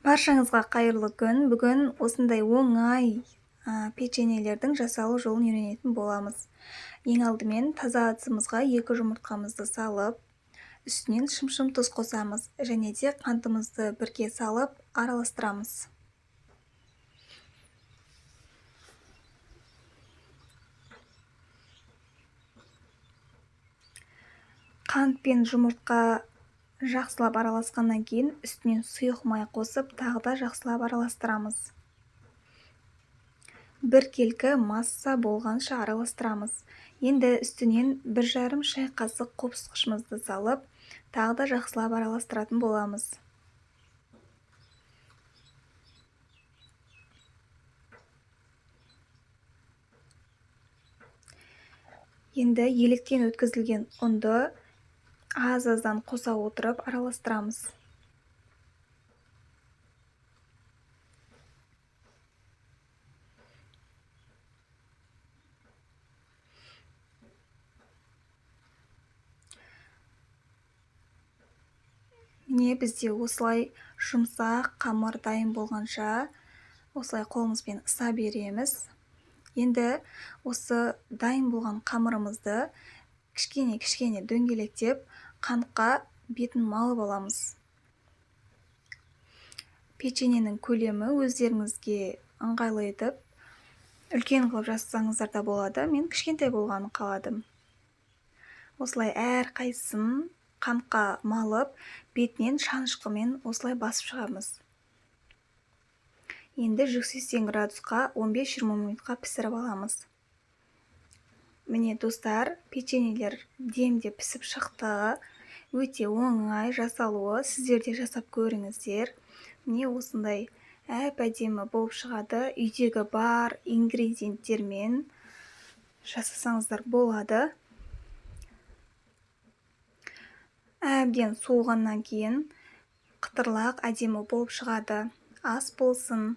Баршаңызға қайырлы күн. Бүгін осындай оңай печеньелердің жасалу жолын үйренетін боламыз. Ең алдымен таза ыдысымызға 2 жұмыртқамызды салып, үстінен шым-шым тұз қосамыз және де қантымызды бірге салып араластырамыз. Қант пен жұмыртқа жақсылап араласқаннан кейін үстінен сұйық май қосып, тағы да жақсылап араластырамыз. Бір келкі масса болғанша араластырамыз. Енді үстінен 1,5 шай қасық қопсқышымызды салып, тағы да жақсылап араластыратын боламыз. Енді електен өткізілген ұнды аз-аздан қоса отырып араластырамыз. Міне бізде осылай жұмсақ қамыр дайын болғанша осылай қолымызбен ыса береміз. Енді осы дайын болған қамырымызды кішкене дөңгелектеп қантқа бетін малып аламыз. Печеньенің көлемі өздеріңізге ыңғайлы етіп, үлкен қылып жасасаңыздар да болады. Мен кішкентай болғанын қаладым. Осылай әрқайсысын қантқа малып, бетінен шанышқымен осылай басып шығамыз. Енді 180 градусқа 15-20 минутқа пісіріп аламыз. Міне достар, печеньелер демде пісіп шықты. Өте оңай жасалуы, сіздер де жасап көріңіздер. Міне осындай әп-әдемі болып шығады. Үйдегі бар ингредиенттермен жасасаңыздар болады. Әбден суығаннан кейін қытырлақ әдемі болып шығады. Ас болсын.